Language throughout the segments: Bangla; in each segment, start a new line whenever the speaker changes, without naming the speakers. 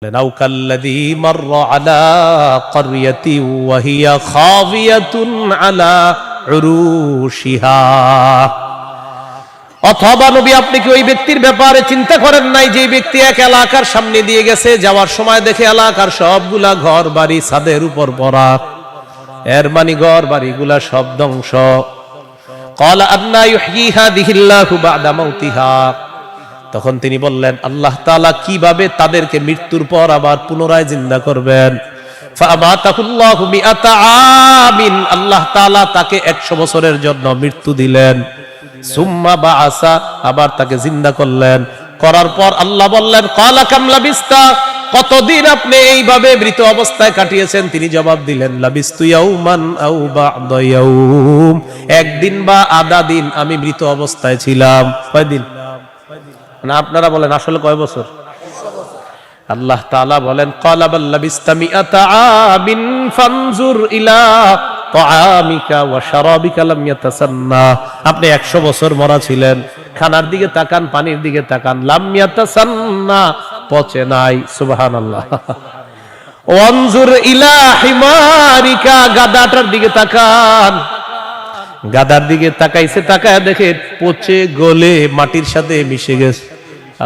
أو كالذي مر على قرية وهي خاوية على عروشها অথবা নবী আপনি কি ওই ব্যক্তির ব্যাপারে চিন্তা করেন নাই যে ব্যক্তি এক এলাকার সামনে দিয়ে গেছে, যাওয়ার সময় দেখে এলাকার সবগুলা ঘর বাড়ি ছাদের উপর পড়া, এর মানে ঘর বাড়িগুলা সব ধ্বংস। قال أنى يحيي هذه الله بعد موتها, তখন তিনি বললেন আল্লাহ তাআলা কিভাবে তাদেরকে মৃত্যুর পর আবার পুনরায় জিন্দা করবেন। ফাআমাতাহুল্লাহু মিআতা আমিন, আল্লাহ তাআলা তাকে 100 বছরের জন্য মৃত্যু দিলেন। সুম্মা বাআসা, আবার তাকে জিন্দা করলেন। করার পর আল্লাহ বললেন ক্বালা কাম লাবিস্তা, কতদিন আপনি এইভাবে মৃত অবস্থায় কাটিয়েছেন? তিনি জবাব দিলেন লাবিস্তু ইয়াউমান আও বা'দা ইয়াউম, একদিন বা আধা দিন আমি মৃত অবস্থায় ছিলাম। কয়দিন? না আপনারা বলেন আসলে কয় বছর? আল্লাহ তাআলা বলেন ক্বালা বাল লাবিস্তা মিআতা আমিন ফানজুর ইলা তাআমিকা ওয়া শারাবিকা লাম ইয়াতাসান্না, আপনি 100 বছর মরা ছিলেন, খানার দিকে তাকান, পানির দিকে তাকান, লাম ইয়াতাসান্না, পচে নাই। সুবহানাল্লাহ। ওয়ানজুর ইলা হিমারিকা, গাদাটার দিকে তাকান, গাদার দিকে তাকাইছে, তাকায় দেখে পচে গলে মাটির সাথে মিশে গেছে।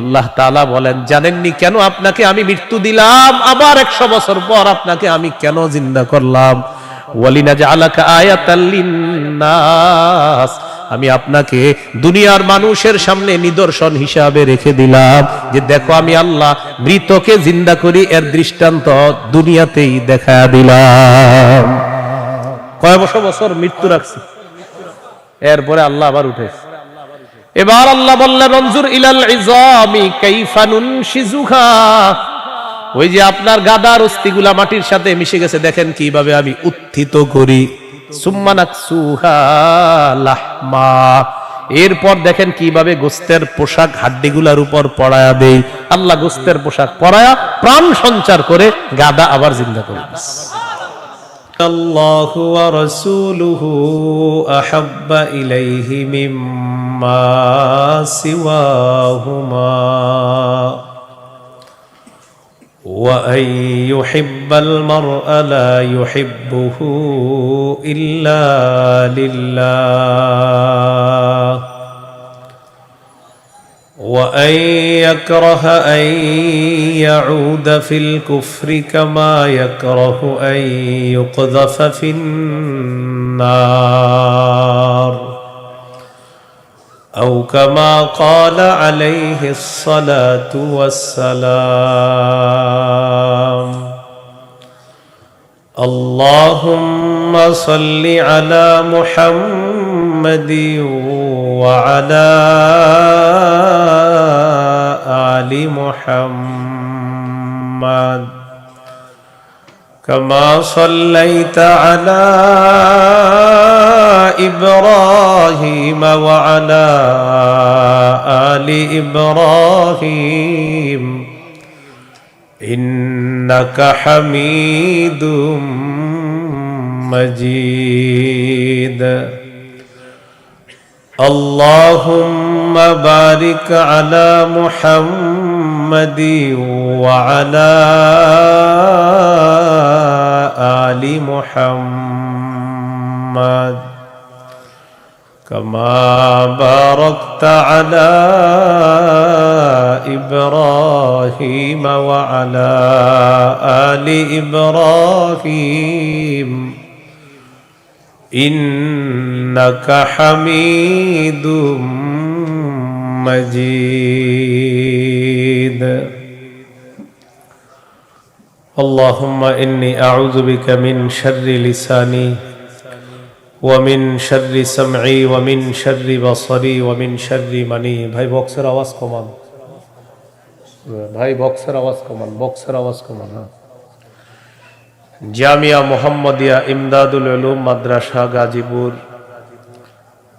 আল্লাহ তাআলা বলেন জানেননি কেন আপনাকে আমি মৃত্যু দিলাম, আবার 100 বছর পর আপনাকে আমি কেন জিন্দা করলাম? ওয়ালিনাজআলাকা আয়াতাল লিন্নাস, আমি আপনাকে দুনিয়ার মানুষের সামনে নিদর্শন হিসাবে রেখে দিলাম যে দেখো আমি আল্লাহ মৃতকে জিন্দা করি, এর দৃষ্টান্ত দুনিয়াতেই দেখায়া দিলাম। কয় বছর মৃত্যু রাখছি, এরপরে আল্লাহ আবার উঠেছে। এবার আল্লাহ বললেন অনজুর ইলাল ইযামি কাইফা নুনশিজুহা, ওই যে আপনার গাদার অস্থিগুলা মাটির সাথে মিশে গেছে, দেখেন কিভাবে আমি উত্থিত করি। সুম্মা নাকসুহা লাহমা, এরপর দেখেন কিভাবে গোস্তের পোশাক হাড্ডিগুলার উপর পরায়া দেই। আল্লাহ গোস্তের পোশাক পরায়া প্রাণ সঞ্চার করে গাদা আবার জিন্দা করে। আল্লাহু ওয়া রাসূলুহু আহাব্বা ইলাইহি মিম্মা সিওয়াহুমা ওয়া আন ইউহিব্বাল মারআ লা ইউহিব্বুহু ইল্লা লিল্লাহ وأن يكره أن يعود في الكفر كما يكره أن يقذف في النار أو كما قال عليه الصلاة والسلام اللهم صل على محمد وعلى آل محمد كما صليت على إبراهيم وعلى آل إبراهيم إنك حميد مجيد اللهم بارك على محمد وعلى آل محمد كما باركت على إبراهيم وعلى آل إبراهيم إنك حميد مجيد اللهم إني أعوذ بك من شر لساني ومن شر سمعي ومن شر بصري ومن شر مني। ভাই বক্সের আওয়াজ কমান, ভাই বক্সের আওয়াজ কমান, বক্সের আওয়াজ কমান। জামিয়া মুহাম্মাদিয়া ইমদাদুল উলুম মাদ্রাসা গাজীপুর,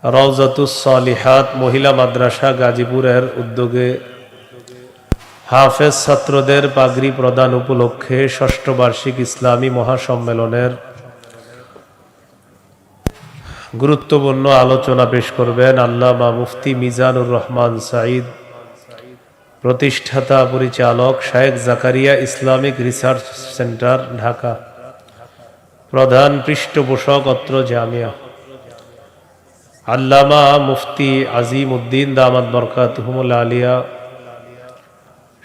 রওজাতুস সালিহাত মহিলা মাদ্রাসা গাজীপুরের উদ্যোগে হাফেজ ছাত্রদের পাগড়ি প্রদান উপলক্ষে ষষ্ঠ বার্ষিক ইসলামী মহাসম্মেলনের গুরুত্বপূর্ণ আলোচনা পেশ করবেন আল্লামা মুফতি মিজানুর রহমান সাঈদ প্রতিষ্ঠাতা পরিচালক শায়েখ Zakaria Islamic research centre, Dhaka. প্রধান পৃষ্ঠপোষক অত্র জামিয়া। আল্লামা মুফতি আজিম উদ্দিন দামাত বরকাতুহুমুল আলিয়া,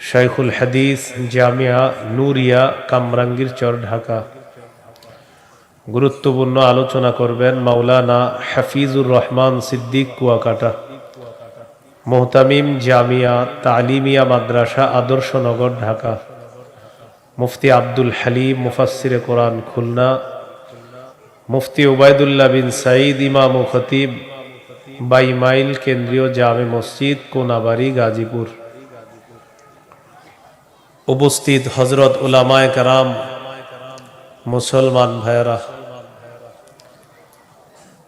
শাইখুল হাদিস, জামিয়া নূরিয়া, কামরাঙ্গীরচর, ঢাকা। গুরুত্বপূর্ণ আলোচনা করবেন মাওলানা হাফিজুর রহমান সিদ্দিক, কুয়াকাটা। মুহতামিম জামিয়া তালিমিয়া মাদ্রাসা, আদর্শনগর, ঢাকা। মুফতি আব্দুল হালিম মুফাসসিরে কোরআন, খুলনা। মুফতি উবাইদুল্লাহ বিন সাঈদ ইমাম ও খতিব, 22 মাইল কেন্দ্রীয় জামে মসজিদ, কোনাবাড়ি, গাজীপুর। উপস্থিত হযরত উলামায়ে কেরাম, মুসলমান ভাইয়েরা,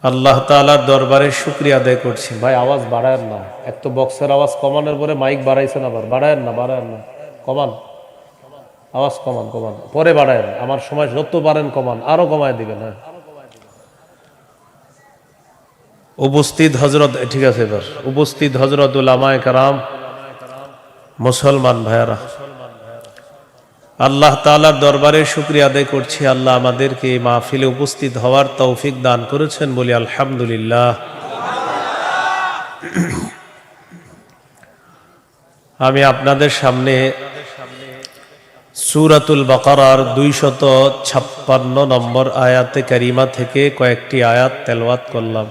আল্লাহ তাআলার দরবারে শুকরিয়া আদায় করছি। ভাই আওয়াজ বাড়ায়েন না, এক তো বক্সের আওয়াজ কমানোর পরে মাইক বাড়াইছেন, আবার বাড়ায়েন না, কমান, আওয়াজ কমান, পরে বাড়ায়েন, আমার সময় যত পারেন কমান, আরো কমায় দিবেন। হ্যাঁ, উপস্থিত হযরত, ঠিক আছে এবার, উপস্থিত হযরত উলামায়ে কেরাম, মুসলমান ভাইয়েরা, আল্লাহ তাআলার দরবারে শুকরিয়া আদায় করছি। আল্লাহ আমাদেরকে এই মাহফিলে উপস্থিত হওয়ার তৌফিক দান করেছেন, বলি আলহামদুলিল্লাহ। আমি আপনাদের সামনে সূরাতুল বাকারার 256 নম্বর আয়াতে কারিমা থেকে কয়েকটি আয়াত তেলাওয়াত করলাম।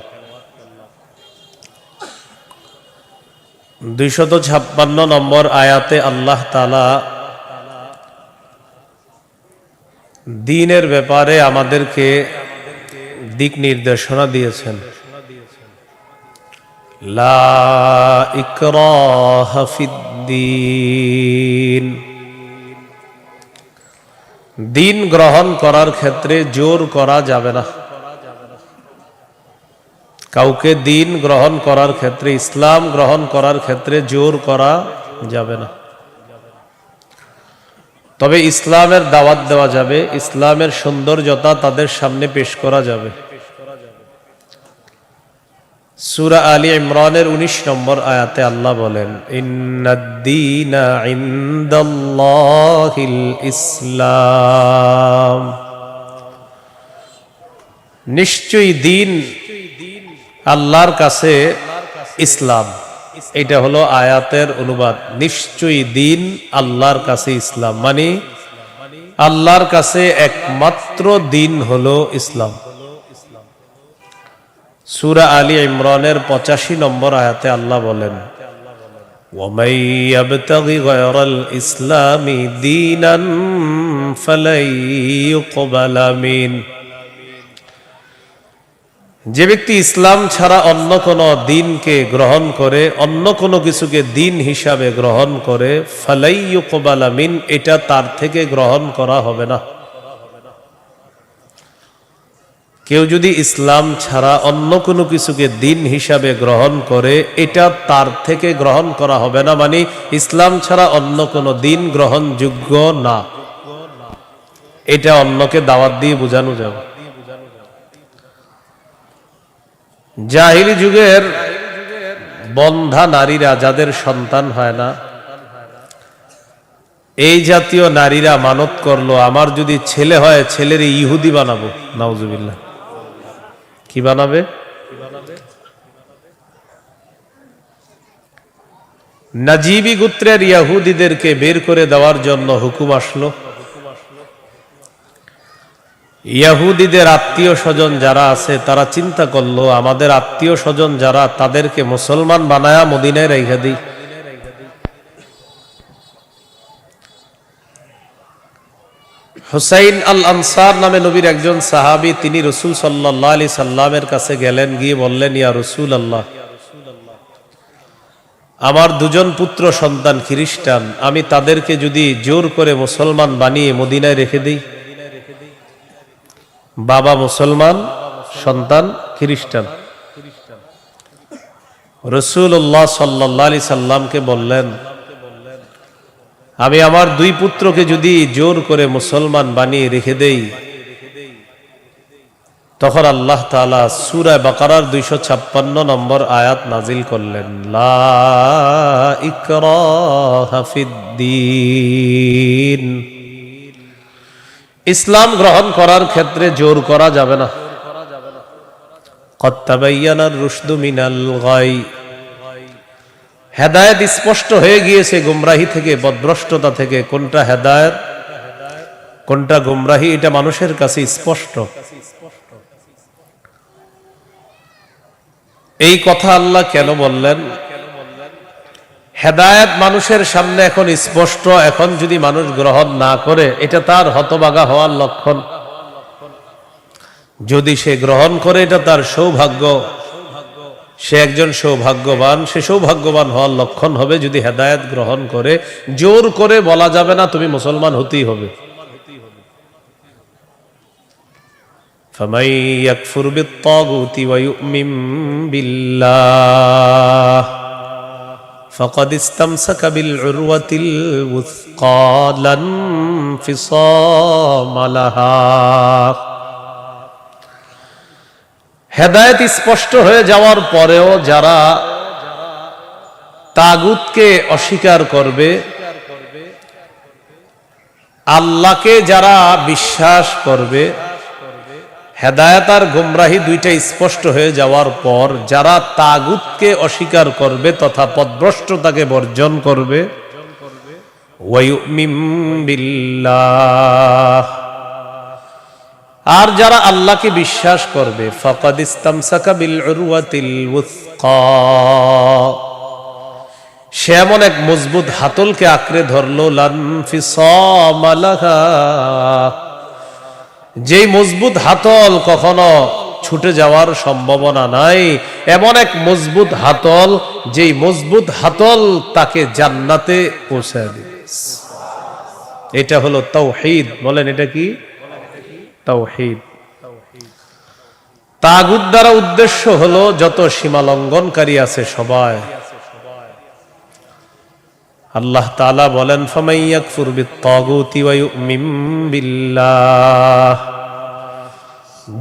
256 নম্বর আয়াতে আল্লাহ তাআলা দ্বীনের ব্যাপারে আমাদেরকে দিক নির্দেশনা দিয়েছেন। লা ইকরাহা ফিদ্দীন, দ্বীন গ্রহণ করার ক্ষেত্রে জোর করা যাবে না। কাউকে দ্বীন গ্রহণ করার ক্ষেত্রে, ইসলাম গ্রহণ করার ক্ষেত্রে জোর করা যাবে না। তবে ইসলামের দাওয়াত দেওয়া যাবে, ইসলামের সৌন্দর্যতা তাদের সামনে পেশ করা যাবে। সূরা আলী ইমরানের 19 নম্বর আয়াতে আল্লাহ বলেন, ইন্নাদ-দীনা ইনদাল্লাহিল ইসলাম, নিশ্চয়ই দ্বীন আল্লাহর কাছে ইসলাম। এটা হলো আয়াতের অনুবাদ। নিশ্চয়ই দ্বীন আল্লাহর কাছে ইসলাম, মানে আল্লাহর কাছে একমাত্র দ্বীন হলো ইসলাম। সূরা আলী ইমরানের 85 নম্বর আয়াতে আল্লাহ বলেন, ওয়ামান ইয়াবতাগি গায়রাল ইসলামি দীনান ফালাই ইউকবালা মিন, যে ব্যক্তি ইসলাম ছাড়া অন্য কোনো দ্বীনকে গ্রহণ করে, অন্য কোনো কিছুকে দ্বীন হিসাবে গ্রহণ করে, ফালাই ইউকবালা মিন, এটা তার থেকে গ্রহণ করা হবে না। কেউ যদি ইসলাম ছাড়া অন্য কোনো কিছুকে দ্বীন হিসাবে গ্রহণ করে, এটা তার থেকে গ্রহণ করা হবে না, মানে ইসলাম ছাড়া অন্য কোনো দ্বীন গ্রহণযোগ্য না। এটা অন্যকে দাওয়াত দিয়ে বোঝানো যাবে। জাহিলি যুগের বন্ধা নারীরা, যাদের সন্তান হয় না, এই জাতীয় নারীরা মানত করলো, আমার যদি ছেলে হয় ছেলের ইহুদি বানাবো। নাউজুবিল্লাহ। কি বানাবে? নাজিবি গোত্রের ইহুদিদেরকে বের করে দেওয়ার জন্য হুকুম আসলো। ইহুদিদের আত্মীয় স্বজন যারা আছে তারা চিন্তা করলো, আমাদের আত্মীয় স্বজন যারা, তাদেরকে মুসলমান বানায়া মদিনায় রেখে দিই। হুসাইন আল আনসার নামে নবীর একজন সাহাবী, তিনি রাসূল সাল্লাল্লাহু আলাইহি সাল্লামের কাছে গেলেন, গিয়ে বললেন, ইয়া রাসূলুল্লাহ, আমার দুজন পুত্র সন্তান খ্রিস্টান, আমি তাদেরকে যদি জোর করে মুসলমান বানিয়ে মদিনায় রেখে দিই। বাবা মুসলমান, সন্তান খ্রিস্টান। রাসূলুল্লাহ সাল্লাল্লাহু আলাইহি সাল্লামকে বললেন, আমি আমার দুই পুত্রকে যদি জোর করে মুসলমান বানিয়ে রেখে দেই, তখন আল্লাহ তাআলা সূরা বাকারার 256 নম্বর আয়াত নাজিল করলেন, লা ইকরাহা ফিদ্দীন। ইসলাম গ্রহণ করার ক্ষেত্রে জোর করা যাবে না। কদ তাবায়্যানার রুশদু মিনাল গাই। হেদায়েত স্পষ্ট হয়ে গিয়েছে গুমরাহি থেকে, পথভ্রষ্টতা থেকে। কোনটা হেদায়েত, কোনটা গুমরাহি, এটা মানুষের কাছে স্পষ্ট। এই কথা আল্লাহ কেন বললেন? হেদায়েত মানুষের সামনে এখন স্পষ্ট। এখন যদি মানুষ গ্রহণ না করে, এটা তার হতভাগা হওয়ার লক্ষণ। যদি সে গ্রহণ করে, এটা তার সৌভাগ্য। সে একজন সৌভাগ্যবান। সে সৌভাগ্যবান হওয়ার লক্ষণ হবে যদি হেদায়েত গ্রহণ করে। জোর করে বলা যাবে না তুমি মুসলমান হতেই হবে। فَمَن يَكْفُرْ بِالطَّاغُوتِ وَيُؤْمِن بِاللَّهِ فَقَدِ اسْتَمْسَكَ بِالْعُرْوَةِ الْوُثْقَى لَا انفِصَامَ لَهَا। হেদায়েত স্পষ্ট হয়ে যাওয়ার পরেও যারা তাগুতকে অস্বীকার করবে, আল্লাহকে যারা বিশ্বাস করবে, হেদায়েত আর গুমরাহি দুইটা স্পষ্ট হয়ে যাওয়ার পর যারা তাগুতকে অস্বীকার করবে তথা পথভ্রষ্টতাকে বর্জন করবে, ওয়ায়ুমিন বিল্লাহ, আর যারা আল্লাহকে বিশ্বাস করবে, ফাকাদ ইসতামসাকা বিল উরওয়াতিল উসকা, সে এমন এক মজবুত হাতলকে আঁকড়ে ধরলো, লান ফিসামা লাহা, যেই মজবুত হাতল কখনো ছুটে যাওয়ার সম্ভাবনা নাই। এমন এক মজবুত হাতল, যেই মজবুত হাতল তাকে জান্নাতে পৌঁছায় দিবে। এটা হলো তাওহীদ। বলেন এটা কি? তাওহীদ। তাগুত দ্বারা উদ্দেশ্য হলো যত সীমা লঙ্ঘনকারী আছে সবাই। আল্লাহ তাআলা বলেন, ফামান ইয়াকফুর বিত-তাগুতি ওয়া ইউমিন বিল্লাহ,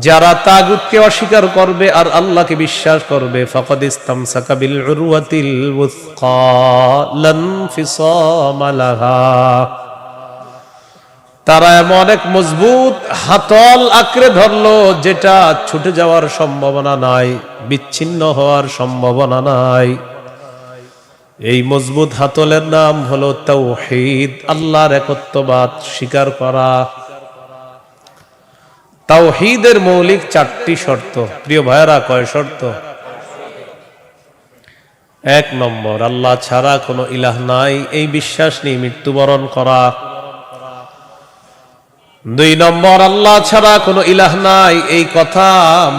যারা তাগুতকে অস্বীকার করবে আর আল্লাহকে বিশ্বাস করবে, ফাকাদ ইসতামসাকা বিল উরওয়াতিল উসকা লা ইনফিসামা লাহা, তারা এমন এক মজবুত হাতল আঁকড়ে ধরলো যেটা ছুটে যাওয়ার সম্ভাবনা নাই, বিচ্ছিন্ন হওয়ার সম্ভাবনা নাই। এই মজবুত হাতলের নাম হলো তাওহীদ, আল্লাহর একত্ববাদ স্বীকার করা। তাওহীদের মৌলিক 4টি শর্ত। প্রিয় ভাইরা, কয় শর্ত? 1 নম্বর, আল্লাহ ছাড়া কোনো ইলাহ নাই, এই বিশ্বাস নিয়ে মৃত্যুবরণ করা। 2 নম্বর, আল্লাহ ছাড়া কোনো ইলাহ নাই এই কথা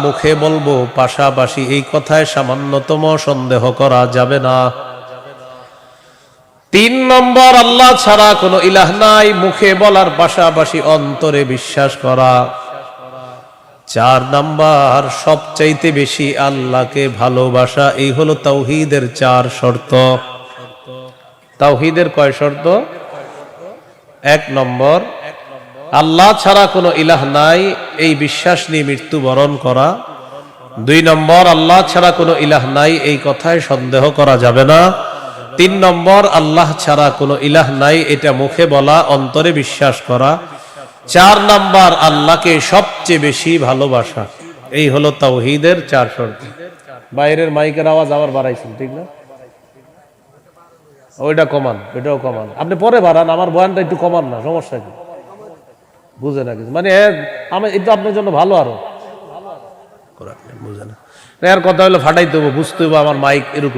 মুখে বলবো, পাশাপাশি এই কথায় সামান্যতম সন্দেহ করা যাবে না। 3 নম্বর, আল্লাহ ছাড়া কোনো ইলাহ নাই মুখে বলার পাশাপাশি অন্তরে বিশ্বাস করা। 4 নম্বর, সবচাইতে বেশি আল্লাহকে ভালোবাসা। এই হলো তাওহীদের 4 শর্ত। তাওহীদের কয় শর্ত? 1 নম্বর, আল্লাহ ছাড়া কোনো ইলাহ নাই এই বিশ্বাস নিয়ে মৃত্যুবরণ করা। 2 নম্বর, আল্লাহ ছাড়া কোনো ইলাহ নাই এই কথায় সন্দেহ করা যাবে না। 3 নম্বর, আল্লাহ ছাড়া কোনো ইলাহ নাই এটা মুখে বলা, অন্তরে বিশ্বাস করা। 4 নম্বর, আল্লাহকে সবচেয়ে বেশি ভালোবাসা। এই হলো তাওহীদের 4 শর্ত। বাইরের মাইকের আওয়াজ আবার বাড়াইছেন, ঠিক না? ওইটা কমান, এটাও কমান। আপনি পরে বাড়ান, আমার বয়ানটা একটু কমান না, সমস্যা কি? বুঝে না কিছু, মানে এটা আপনার জন্য ভালো। আরো বুঝে না, এর কথা হলো ফাটাইতে হবো, বুঝতে হবো আমার মাইক এরকম।